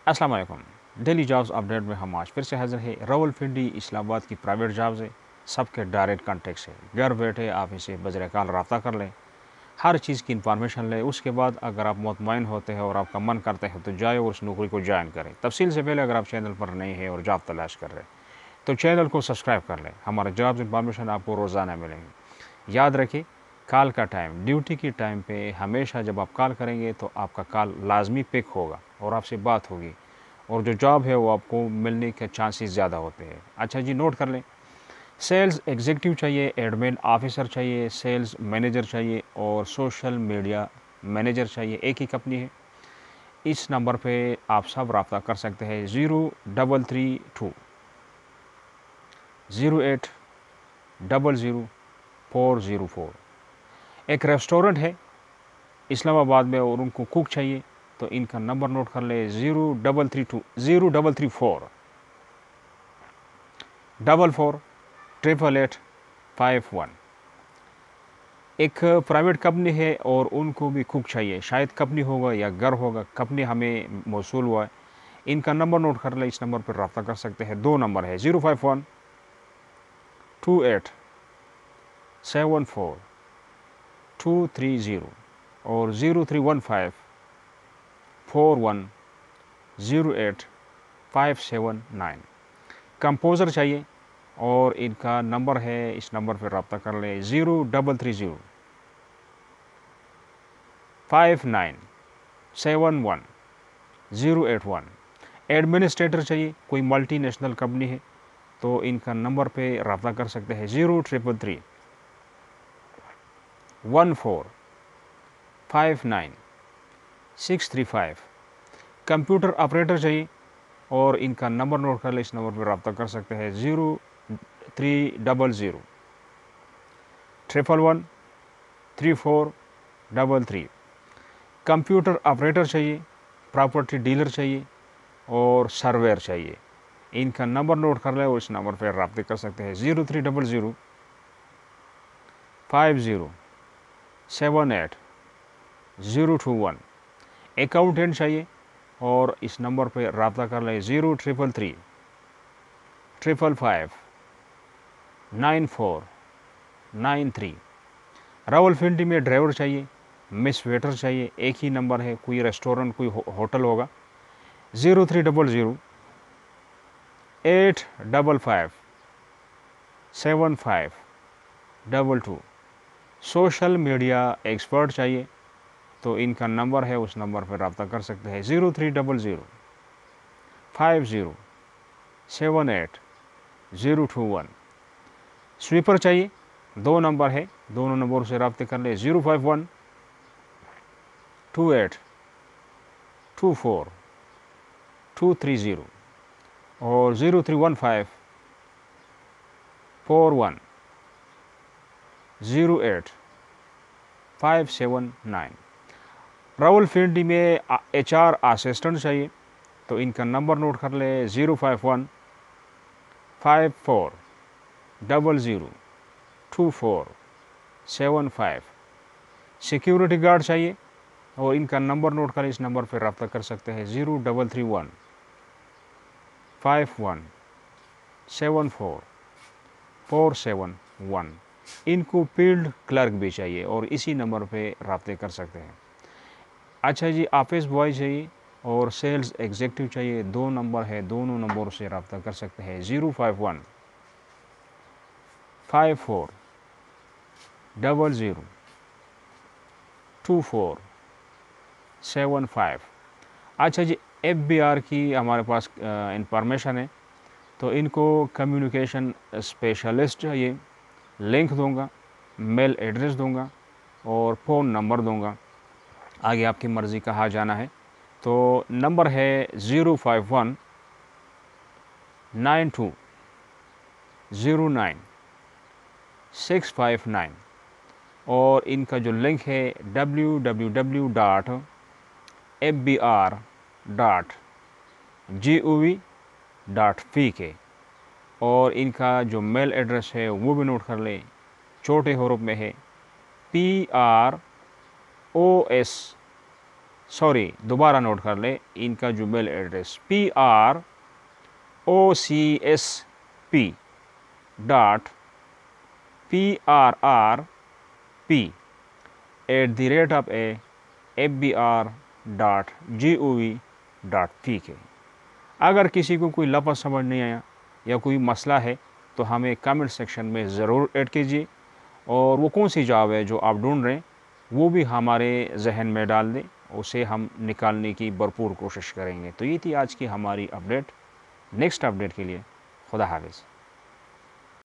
अस्सलाम वालेकुम। Daily jobs update में हम आज फिर से हाजिर है। रावलपिंडी इस्लामाबाद की प्राइवेट जॉब्स है, सबके डायरेक्ट कॉन्टेक्ट से घर बैठे आप इसे बजरे काल रब्ता कर लें, हर चीज़ की इंफॉर्मेशन लें। उसके बाद अगर आप मुतमईन होते हैं और आपका मन करता है तो जाए और उस नौकरी को ज्वाइन करें। तफसील से पहले अगर आप चैनल पर नए हैं और जॉब तलाश कर रहे हैं तो चैनल को सब्सक्राइब कर लें। हमारे जॉब्स इंफॉर्मेशन आपको रोज़ाना मिलेंगे। याद रखिए, कॉल का टाइम ड्यूटी की टाइम पे हमेशा जब आप कॉल करेंगे तो आपका कॉल लाजमी पिक होगा और आपसे बात होगी और जो जॉब है वो आपको मिलने के चांसेस ज़्यादा होते हैं। अच्छा जी, नोट कर लें। सेल्स एग्जीक्यूटिव चाहिए, एडमिन ऑफिसर चाहिए, सेल्स मैनेजर चाहिए और सोशल मीडिया मैनेजर चाहिए। एक ही कंपनी है। इस नंबर पे आप सब रब्ता कर सकते हैं। 0332 08000404। एक रेस्टोरेंट है इस्लामाबाद में और उनको कुक चाहिए, तो इनका नंबर नोट कर ले। 0334448851। एक प्राइवेट कंपनी है और उनको भी कुक चाहिए, शायद कंपनी होगा या घर होगा, कंपनी हमें मौसूल हुआ है। इनका नंबर नोट कर ले, इस नंबर पर रब्ता कर सकते हैं। दो नंबर है, 0512874 230 और 03154108 579। कंपोज़र चाहिए और इनका नंबर है, इस नंबर पर रब्ता कर लें। 03305971 081। एडमिनिस्ट्रेटर चाहिए, कोई मल्टीनेशनल कंपनी है तो इनका नंबर पे रब्ता कर सकते हैं। 0333 1459 635। कंप्यूटर ऑपरेटर चाहिए और इनका नंबर नोट कर ले, इस नंबर पर रब्ता कर सकते हैं। 0300 111 3433। कंप्यूटर ऑपरेटर चाहिए, प्रॉपर्टी डीलर चाहिए और सर्वेयर चाहिए। इनका नंबर नोट कर ले और इस नंबर पर रब्ते कर सकते हैं। 0300 5078 021। अकाउंटेंट चाहिए और इस नंबर पर रब्ता कर लें। 0333 555 9493। रावलपिंडी में ड्राइवर चाहिए, मिस वेटर चाहिए। एक ही नंबर है, कोई रेस्टोरेंट कोई होटल होगा। 0300 855 7522। सोशल मीडिया एक्सपर्ट चाहिए तो इनका नंबर है, उस नंबर पर रब्ता कर सकते हैं। 0300 5078 021। स्वीपर चाहिए, दो नंबर है, दोनों नंबरों से रब्ते कर ले। 0512824 230 और 03154108 579। रावलपिंडी में HR असिस्टेंट चाहिए तो इनका नंबर नोट कर ले। 05154002475। सिक्योरिटी गार्ड चाहिए और इनका नंबर नोट कर, इस नंबर पर रब्ता कर सकते हैं। 0331 5174 471। इनको फील्ड क्लर्क भी चाहिए और इसी नंबर पे रब्ते कर सकते हैं। अच्छा जी, ऑफिस बॉय चाहिए और सेल्स एग्जीक्यूटिव चाहिए। दो नंबर है, दोनों नंबरों से रब्ता कर सकते हैं। 051 54 00 2475। अच्छा जी, FBR की हमारे पास इंफॉर्मेशन है तो इनको कम्युनिकेशन स्पेशलिस्ट चाहिए। लिंक दूंगा, मेल एड्रेस दूंगा और फ़ोन नंबर दूंगा। आगे आपकी मर्ज़ी कहाँ जाना है तो नंबर है 051 92 09 659 और इनका जो लिंक है www.fbr.gov.pk और इनका जो मेल एड्रेस है वो भी नोट कर लें। छोटे हरूफ में है PROS सॉरी दोबारा नोट कर ले, इनका जो मेल एड्रेस PROCSP.PRRP@FBR.gov.pk। अगर किसी को कोई लफ्ज़ समझ नहीं आया या कोई मसला है तो हमें कमेंट सेक्शन में ज़रूर ऐड कीजिए, और वो कौन सी जॉब है जो आप ढूंढ रहे हैं वो भी हमारे जहन में डाल दें, उसे हम निकालने की भरपूर कोशिश करेंगे। तो ये थी आज की हमारी अपडेट। नेक्स्ट अपडेट के लिए खुदा हाफिज़।